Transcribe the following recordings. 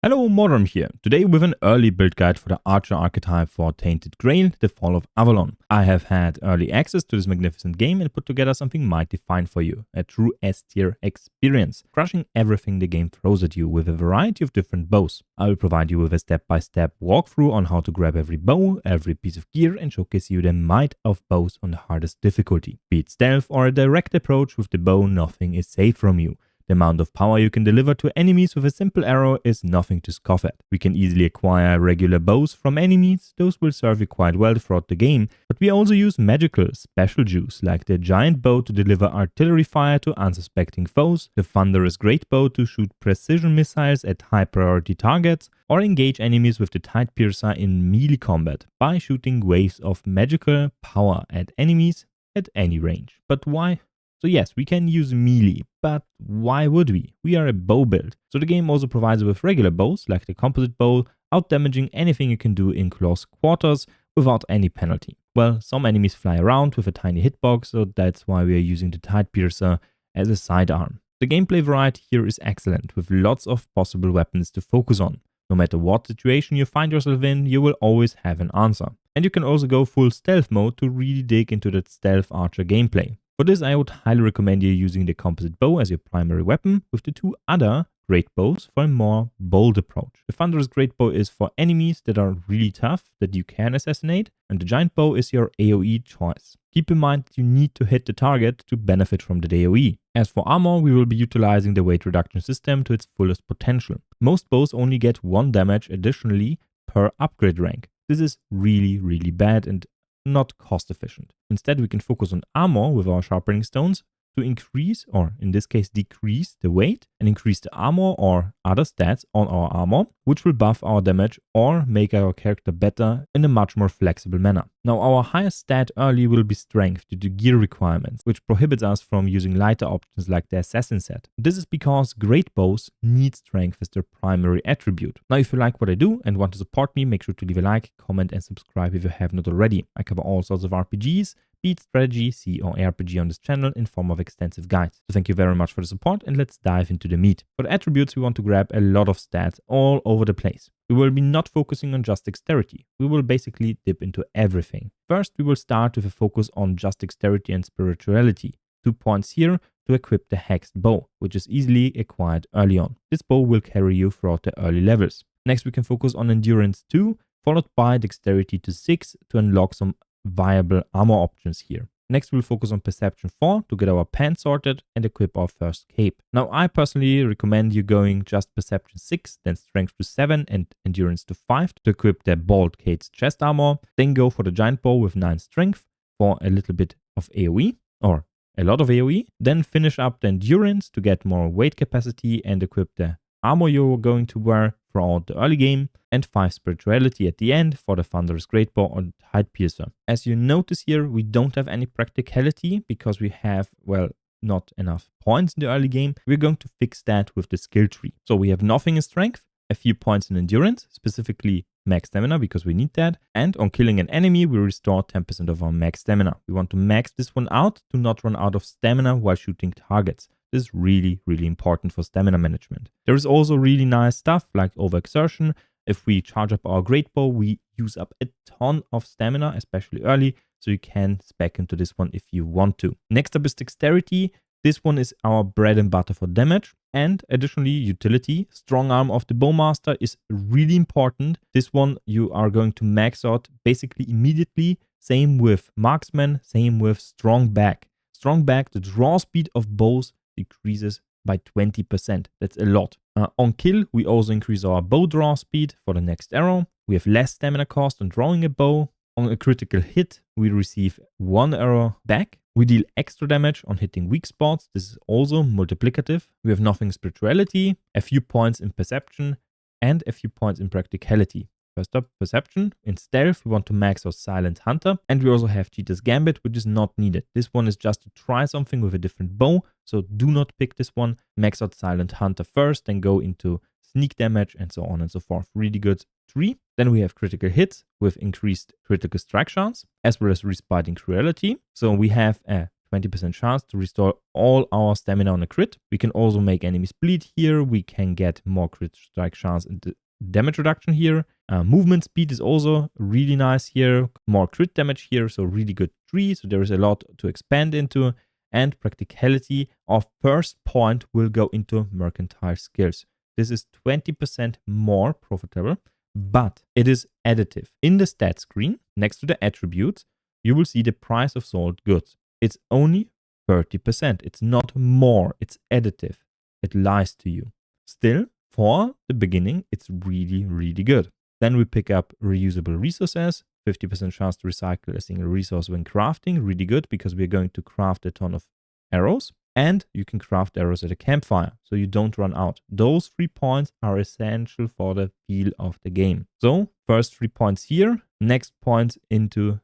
Hello, Mordarim here, today with an early build guide for the Archer archetype for Tainted Grail, the Fall of Avalon. I have had early access to this magnificent game and put together something mighty fine for you, a true S-tier experience, crushing everything the game throws at you with a variety of different bows. I will provide you with a step-by-step walkthrough on how to grab every bow, every piece of gear and showcase you the might of bows on the hardest difficulty. Be it stealth or a direct approach with the bow, nothing is safe from you. The amount of power you can deliver to enemies with a simple arrow is nothing to scoff at. We can easily acquire regular bows from enemies, those will serve you quite well throughout the game, but we also use magical special juice like the giant bow to deliver artillery fire to unsuspecting foes, the thunderous great bow to shoot precision missiles at high priority targets, or engage enemies with the Tide Piercer in melee combat by shooting waves of magical power at enemies at any range. But why? So yes, we can use melee, but why would we? We are a bow build. So the game also provides with regular bows, like the composite bow, out-damaging anything you can do in close quarters without any penalty. Well, some enemies fly around with a tiny hitbox, so that's why we are using the Tide Piercer as a sidearm. The gameplay variety here is excellent, with lots of possible weapons to focus on. No matter what situation you find yourself in, you will always have an answer. And you can also go full stealth mode to really dig into that stealth archer gameplay. For this, I would highly recommend you using the composite bow as your primary weapon, with the two other great bows for a more bold approach. The thunderous great bow is for enemies that are really tough, that you can assassinate, and the giant bow is your AoE choice. Keep in mind that you need to hit the target to benefit from the AoE. As for armor, we will be utilizing the weight reduction system to its fullest potential. Most bows only get 1 damage additionally per upgrade rank. This is really bad and not cost efficient. Instead, we can focus on armor with our sharpening stones to increase, or in this case decrease, the weight and increase the armor or other stats on our armor, which will buff our damage or make our character better in a much more flexible manner. Now, our highest stat early will be strength due to gear requirements, which prohibits us from using lighter options like the assassin set. This is because great bows need strength as their primary attribute. Now, if you like what I do and want to support me, make sure to leave a like, comment and subscribe if you have not already. I cover all sorts of RPGs, be it strategy, CRPG on this channel in form of extensive guides. So thank you very much for the support and let's dive into the meat. For the attributes, we want to grab a lot of stats all over the place. We will be not focusing on just dexterity. We will basically dip into everything. First, we will start with a focus on just dexterity and spirituality. 2 points here to equip the hexed bow, which is easily acquired early on. This bow will carry you throughout the early levels. Next, we can focus on endurance 2, followed by dexterity to 6 to unlock some viable armor options here. Next, we'll focus on perception 4 to get our pants sorted and equip our first cape. Now, I personally recommend you going just perception 6, then strength to 7 and endurance to 5 to equip the bald Kate's chest armor. Then go for the giant bow with 9 strength for a little bit of AoE or a lot of AoE. Then finish up the endurance to get more weight capacity and equip the armor you're going to wear throughout the early game, and 5 spirituality at the end for the thunderous great bow or Tide Piercer. As you notice here, we don't have any practicality because we have, well, not enough points in the early game. We're going to fix that with the skill tree. So we have nothing in strength, a few points in endurance, specifically max stamina because we need that, and on killing an enemy we restore 10% of our max stamina. We want to max this one out to not run out of stamina while shooting targets. This is really important for stamina management. There is also really nice stuff like overexertion. If we charge up our great bow, we use up a ton of stamina, especially early, so you can spec into this one if you want to. Next up is dexterity. This one is our bread and butter for damage, and additionally utility. Strong arm of the bowmaster is really important. This one you are going to max out basically immediately. Same with marksman, same with strong back. Strong back, the draw speed of bows decreases by 20%. That's a lot. On kill, we also increase our bow draw speed for the next arrow. We have less stamina cost on drawing a bow. On a critical hit, we receive 1 arrow back. We deal extra damage on hitting weak spots. This is also multiplicative. We have nothing in spirituality, a few points in perception, and a few points in practicality. First up, perception. In stealth, we want to max out Silent Hunter. And we also have Cheetah's Gambit, which is not needed. This one is just to try something with a different bow. So do not pick this one. Max out Silent Hunter first, then go into sneak damage and so on and so forth. Really good tree. Then we have critical hits with increased critical strike chance, as well as respiting cruelty. So we have a 20% chance to restore all our stamina on a crit. We can also make enemies bleed here. We can get more crit strike chance and damage reduction here. Movement speed is also really nice here. More crit damage here, so really good tree. So there is a lot to expand into. And practicality of first point will go into mercantile skills. This is 20% more profitable, but it is additive. In the stat screen, next to the attributes, you will see the price of sold goods. It's only 30%. It's not more. It's additive. It lies to you. Still, for the beginning, it's really, really good. Then we pick up reusable resources. 50% chance to recycle a single resource when crafting. Really good because we're going to craft a ton of arrows. And you can craft arrows at a campfire, so you don't run out. Those 3 points are essential for the feel of the game. So, first 3 points here, next points into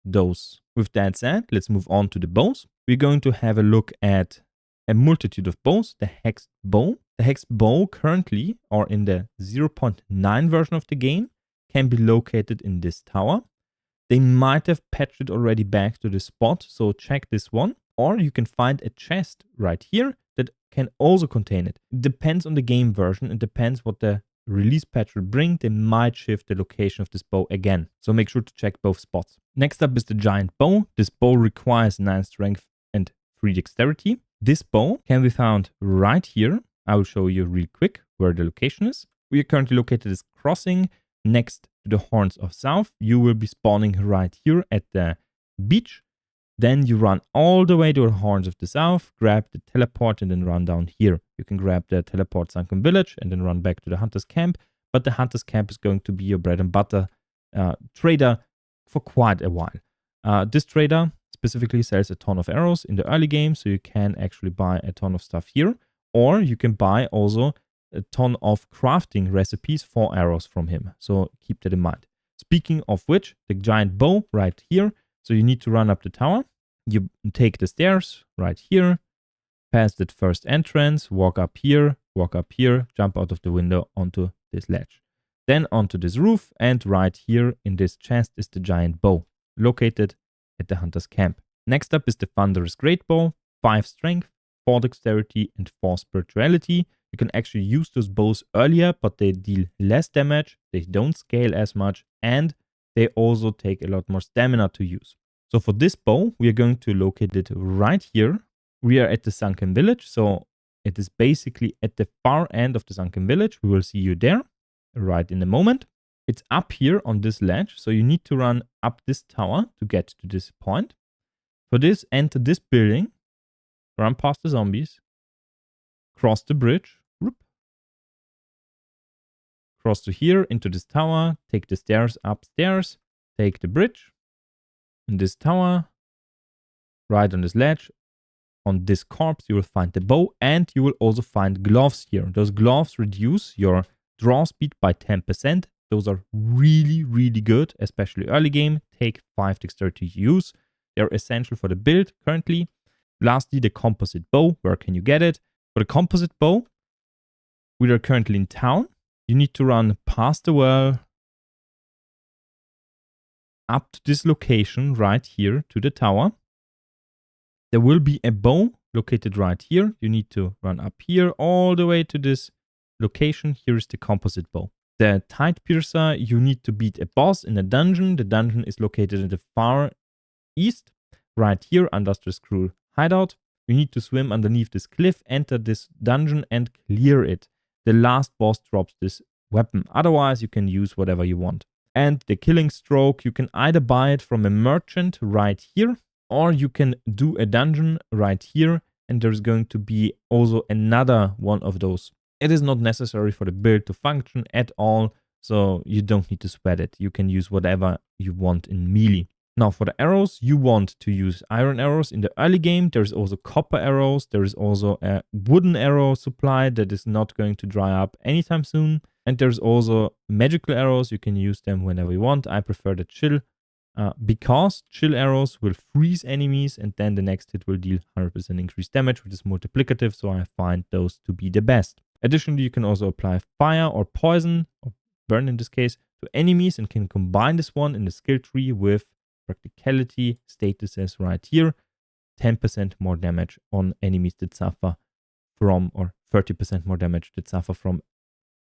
those. With that said, let's move on to the bows. We're going to have a look at a multitude of bows. The hexed bow. The hexed bow currently, or in the 0.9 version of the game, can be located in this tower. They might have patched it already back to the spot, so check this one. Or you can find a chest right here that can also contain it. It depends on the game version. It depends what the release patch will bring. They might shift the location of this bow again. So make sure to check both spots. Next up is the giant bow. This bow requires 9 strength and 3 dexterity. This bow can be found right here. I will show you real quick where the location is. We are currently located as crossing next to the Horns of South. You will be spawning right here at the beach. Then you run all the way to the Horns of the South, grab the teleport and then run down here. You can grab the teleport Sunken Village and then run back to the Hunter's Camp. But the Hunter's Camp is going to be your bread and butter trader for quite a while. This trader specifically sells a ton of arrows in the early game, so you can actually buy a ton of stuff here. Or you can buy also a ton of crafting recipes for arrows from him. So keep that in mind. Speaking of which, the giant bow right here. So you need to run up the tower. You take the stairs right here, pass that first entrance, walk up here, jump out of the window onto this ledge. Then onto this roof, and right here in this chest is the giant bow, located at the Hunter's Camp. Next up is the Thunderous Great Bow, 5 strength, 4 dexterity, and 4 spirituality. You can actually use those bows earlier, but they deal less damage, they don't scale as much, and they also take a lot more stamina to use. So for this bow, we are going to locate it right here. We are at the Sunken Village, so it is basically at the far end of the Sunken Village. We will see you there right in a moment. It's up here on this ledge, so you need to run up this tower to get to this point. For this, enter this building, run past the zombies, cross the bridge, cross to here into this tower, take the stairs upstairs, take the bridge. In this tower, right on this ledge, on this corpse, you will find the bow, and you will also find gloves here. Those gloves reduce your draw speed by 10%. Those are really, really good, especially early game. Take 5 dexterity to use. They're essential for the build currently. Lastly, the composite bow. Where can you get it? For the composite bow, we are currently in town. You need to run past the well, up to this location right here to the tower. There will be a bow located right here. You need to run up here all the way to this location. Here is the composite bow. The Tide Piercer, you need to beat a boss in a dungeon. The dungeon is located in the far east, right here under the Screw hideout. You need to swim underneath this cliff, enter this dungeon and clear it. The last boss drops this weapon. Otherwise, you can use whatever you want. And the Killing Stroke, you can either buy it from a merchant right here, or you can do a dungeon right here, and there's going to be also another one of those. It is not necessary for the build to function at all, so you don't need to sweat it. You can use whatever you want in melee. Now for the arrows, you want to use iron arrows in the early game. There's also copper arrows. There is also a wooden arrow supply that is not going to dry up anytime soon. And there's also magical arrows. You can use them whenever you want. I prefer the chill because chill arrows will freeze enemies and then the next hit will deal 100% increased damage, which is multiplicative. So I find those to be the best. Additionally, you can also apply fire or poison, or burn in this case, to enemies and can combine this one in the skill tree with practicality statuses right here. 10% more damage on enemies that suffer from, or 30% more damage that suffer from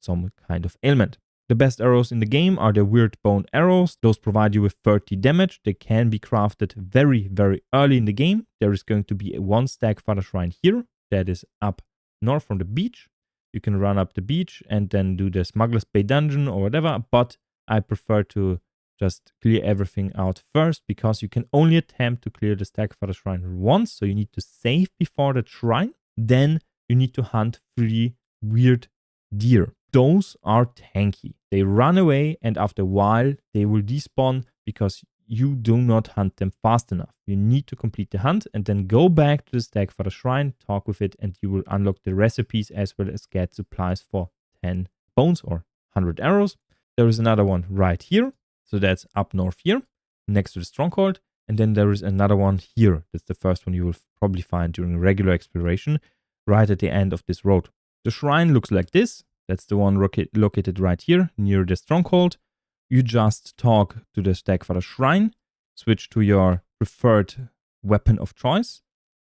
some kind of ailment. The best arrows in the game are the Wyrdbonearrows. Those provide you with 30 damage. They can be crafted very, very early in the game. There is going to be a 1 stack Father Shrine here that is up north from the beach. You can run up the beach and then do the Smuggler's Bay dungeon or whatever, but I prefer to just clear everything out first, because you can only attempt to clear the stack Father Shrine once, so you need to save before that shrine. Then you need to hunt 3 weird deer. Those are tanky. They run away, and after a while they will despawn because you do not hunt them fast enough. You need to complete the hunt and then go back to the stack for the shrine, talk with it, and you will unlock the recipes as well as get supplies for 10 bones or 100 arrows. There is another one right here. So that's up north here, next to the stronghold. And then there is another one here. That's the first one you will probably find during regular exploration, right at the end of this road. The shrine looks like this. That's the one located right here near the stronghold. You just talk to the stack for the shrine, switch to your preferred weapon of choice,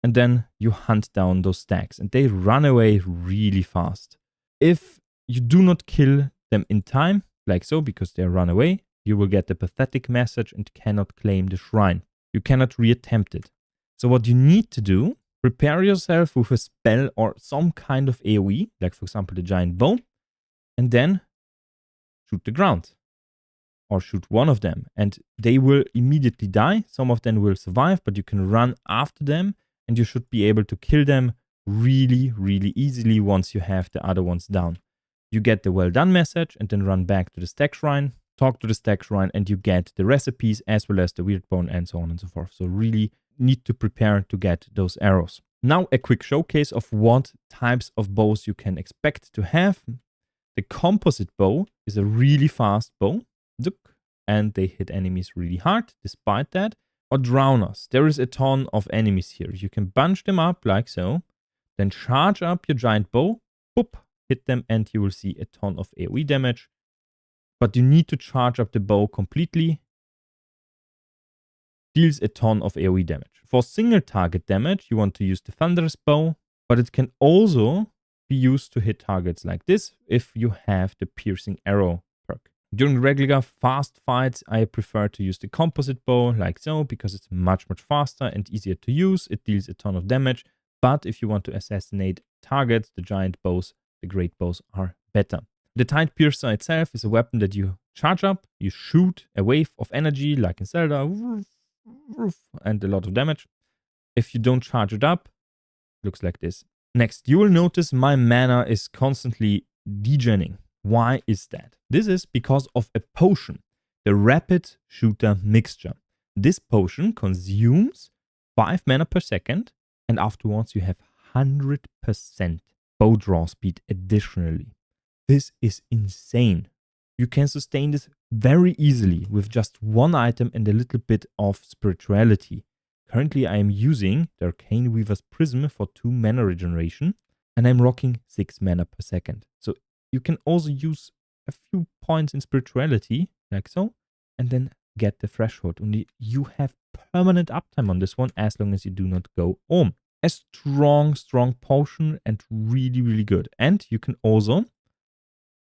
and then you hunt down those stacks, and they run away really fast. If you do not kill them in time, like so, because they run away, you will get the pathetic message and cannot claim the shrine. You cannot reattempt it. So what you need to do, prepare yourself with a spell or some kind of AoE, like for example the giant bow, and then shoot the ground. Or shoot one of them, and they will immediately die. Some of them will survive, but you can run after them, and you should be able to kill them really, really easily once you have the other ones down. You get the well done message, and then run back to the stack shrine, talk to the stack shrine, and you get the recipes as well as the Wyrdbone and so on and so forth. So really need to prepare to get those arrows. Now a quick showcase of what types of bows you can expect to have. The composite bow is a really fast bow, and they hit enemies really hard despite that. Or drowners. There is a ton of enemies here. You can bunch them up like so, then charge up your giant bow, boop, hit them, and you will see a ton of AoE damage. But you need to charge up the bow completely. Deals a ton of AoE damage. For single target damage, you want to use the Thunderous Bow, but it can also be used to hit targets like this if you have the Piercing Arrow perk. During regular fast fights, I prefer to use the composite bow like so, because it's much faster and easier to use. It deals a ton of damage, but if you want to assassinate targets, the giant bows, the great bows are better. The Tide Piercer itself is a weapon that you charge up, you shoot a wave of energy like in Zelda, and a lot of damage. If you don't charge it up, it looks like this. Next, you will notice my mana is constantly degenning. Why is that? This is because of a potion, the Rapid Shooter Mixture. This potion consumes 5 mana per second, and afterwards you have 100% bow draw speed additionally. This is insane. You can sustain this very easily with just one item and a little bit of spirituality. Currently I am using the Arcane Weaver's Prism for 2 mana regeneration, and I'm rocking 6 mana per second. So you can also use a few points in spirituality, like so, and then get the threshold. Only you have permanent uptime on this one as long as you do not go home. A strong potion and really good. And you can also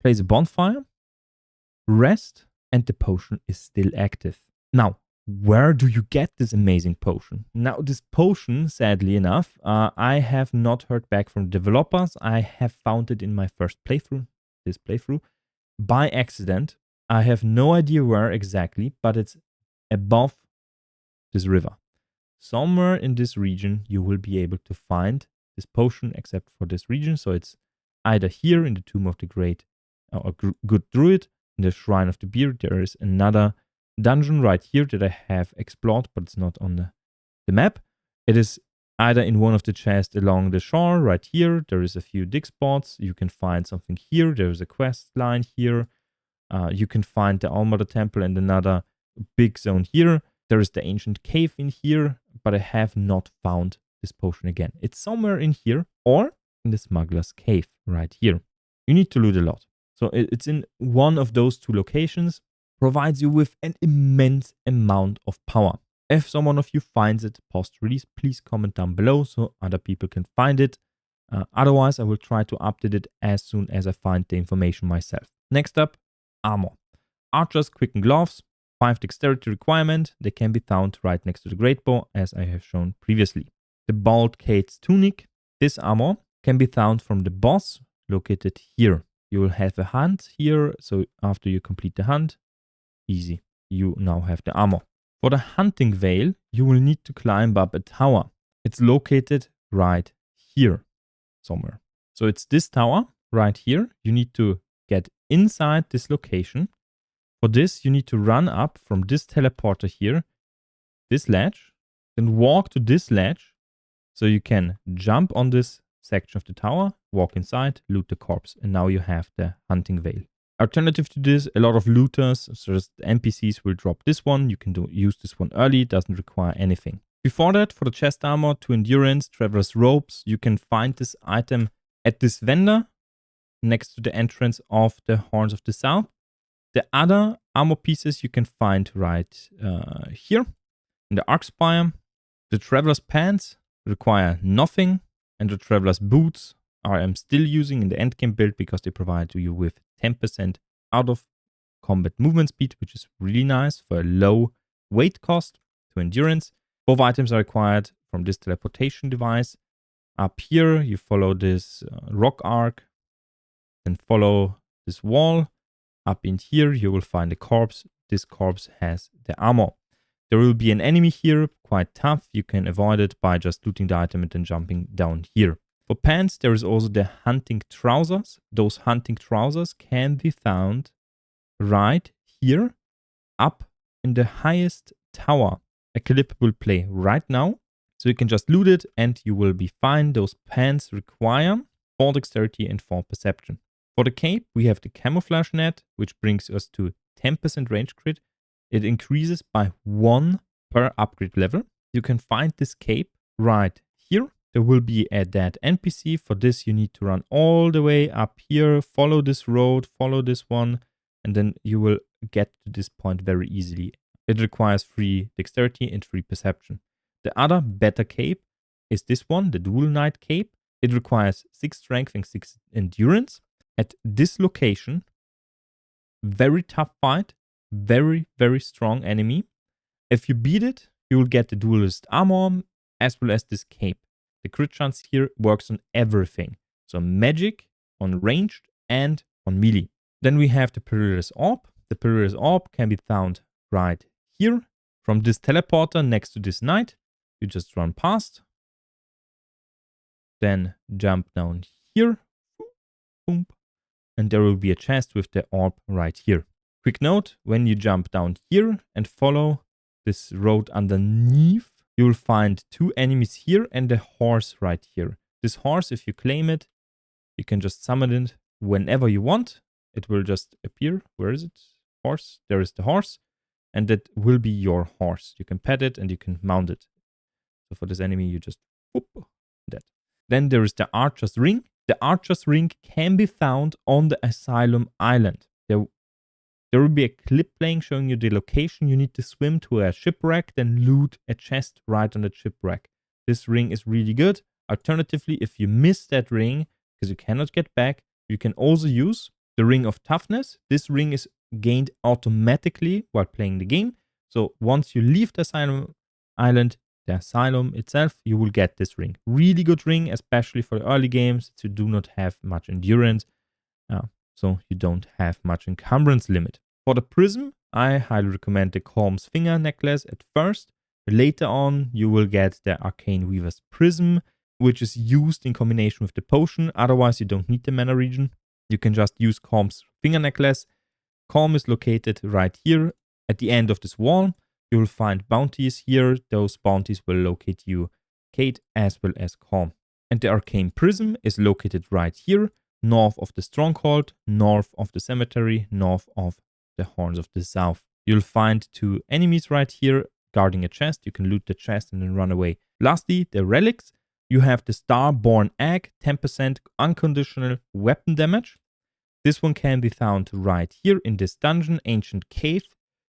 place a bonfire, rest, and the potion is still active. Now, where do you get this amazing potion? Now, this potion, sadly enough, I have not heard back from developers. I have found it in my first playthrough, this playthrough, by accident. I have no idea where exactly, but it's above this river. Somewhere in this region, you will be able to find this potion, except for this region. So it's either here in the Tomb of the Great or Good Druid, in the Shrine of the Beard. There is another dungeon right here that I have explored, but it's not on the map. It is either in one of the chests along the shore right here. There is a few dig spots. You can find something here. There is a quest line here. You can find the Allmother Temple and another big zone here. There is the ancient cave in here, but I have not found this potion again. It's somewhere in here or in the smuggler's cave right here. You need to loot a lot. So it's in one of those 2 locations. Provides you with an immense amount of power. If someone of you finds it post-release, please comment down below so other people can find it. Otherwise, I will try to update it as soon as I find the information myself. Next up, armor. Archers, quicken gloves, 5 dexterity requirement. They can be found right next to the great bow, as I have shown previously. The Bald Cade's tunic. This armor can be found from the boss located here. You will have a hunt here, so after you complete the hunt, easy, you now have the armor. For the hunting veil, you will need to climb up a tower. It's located right here somewhere. So it's this tower right here. You need to get inside this location. For this, you need to run up from this teleporter here, this ledge, then walk to this ledge. So you can jump on this section of the tower, walk inside, loot the corpse, and now you have the hunting veil. Alternative to this, a lot of looters, so the NPCs will drop this one. You can use this one early, doesn't require anything. Before that, for the chest armor, 2 endurance, traveler's robes, you can find this item at this vendor next to the entrance of the Horns of the South. The other armor pieces you can find right here in the Arkspire. The traveler's pants require nothing, and the traveler's boots I'm still using in the endgame build because they provide you with 10% out of combat movement speed, which is really nice for a low weight cost to endurance. Both items are required from this teleportation device. Up here, you follow this rock arc, then follow this wall. Up in here, you will find a corpse. This corpse has the armor. There will be an enemy here, quite tough. You can avoid it by just looting the item and then jumping down here. For pants, there is also the hunting trousers. Those hunting trousers can be found right here, up in the highest tower. A clip will play right now, so you can just loot it and you will be fine. Those pants require 4 dexterity and 4 perception. For the cape, we have the camouflage net, which brings us to 10% range crit. It increases by 1 per upgrade level. You can find this cape right here. There will be a dead NPC. For this, you need to run all the way up here, follow this road, follow this one, and then you will get to this point very easily. It requires 3 dexterity and 3 perception. The other better cape is this one, the Dual Knight cape. It requires 6 strength and 6 endurance. At this location, very tough fight, very, very strong enemy. If you beat it, you will get the duelist armor as well as this cape. The crit chance here works on everything. So magic, on ranged, and on melee. Then we have the Perilous Orb. The Perilous Orb can be found right here. From this teleporter next to this knight, you just run past. Then jump down here. Boom. And there will be a chest with the orb right here. Quick note, when you jump down here and follow this road underneath, you will find 2 enemies here and a horse right here. This horse, if you claim it, you can just summon it whenever you want. It will just appear. Where is it? Horse. There is the horse. And that will be your horse. You can pet it and you can mount it. So for this enemy, you just whoop that. Then there is the Archer's Ring. The Archer's Ring can be found on the Asylum Island. There will be a clip playing showing you the location. You need to swim to a shipwreck, then loot a chest right on the shipwreck. This ring is really good. Alternatively, if you miss that ring, because you cannot get back, you can also use the Ring of Toughness. This ring is gained automatically while playing the game. So once you leave the Asylum Island, the Asylum itself, you will get this ring. Really good ring, especially for the early games. You do not have much endurance. So you don't have much encumbrance limit. For the prism, I highly recommend the Calm's Finger necklace at first. Later on, you will get the Arcane Weaver's Prism, which is used in combination with the potion. Otherwise, you don't need the mana regen. You can just use Calm's Finger necklace. Calm is located right here at the end of this wall. You will find bounties here. Those bounties will locate you, Kate, as well as Calm. And the Arcane Prism is located right here, north of the Stronghold, north of the Cemetery, north of the Horns of the South. You'll find 2 enemies right here guarding a chest. You can loot the chest and then run away. Lastly, the Relics. You have the Starborn Egg, 10% unconditional weapon damage. This one can be found right here in this dungeon, Ancient Cave.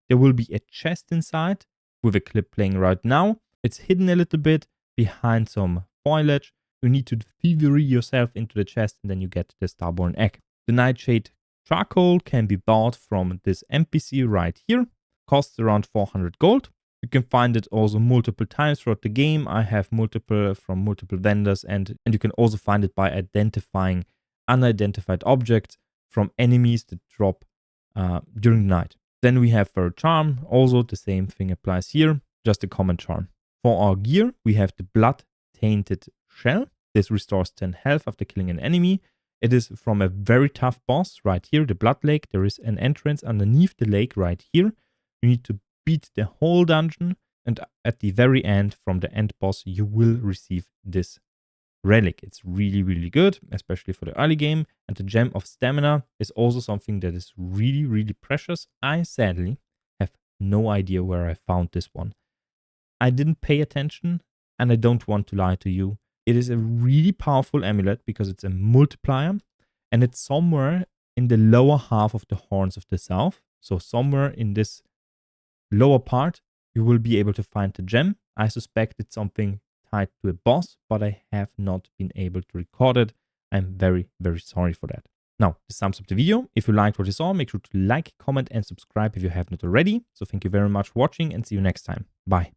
There will be a chest inside. with a clip playing right now. It's hidden a little bit behind some foliage. You need to thievery yourself into the chest and then you get the Starborn egg. The Nightshade charcoal can be bought from this NPC right here. Costs around 400 gold. You can find it also multiple times throughout the game. I have multiple from multiple vendors, and you can also find it by identifying unidentified objects from enemies that drop during the night. Then we have for charm, also the same thing applies here, just a common charm. For our gear, we have the blood tainted shell. This restores 10 health after killing an enemy. It is from a very tough boss right here, the Blood Lake. There is an entrance underneath the lake right here. You need to beat the whole dungeon, and at the very end, from the end boss, you will receive this relic. It's really, really good, especially for the early game. And the Gem of Stamina is also something that is really, really precious. I sadly have no idea where I found this one. I didn't pay attention, and I don't want to lie to you. It is a really powerful amulet because it's a multiplier, and it's somewhere in the lower half of the Horns of the South. So somewhere in this lower part, you will be able to find the gem. I suspect it's something tied to a boss, but I have not been able to record it. I'm very, very sorry for that. Now, this sums up the video. If you liked what you saw, make sure to like, comment, and subscribe if you have not already. So thank you very much for watching and see you next time. Bye.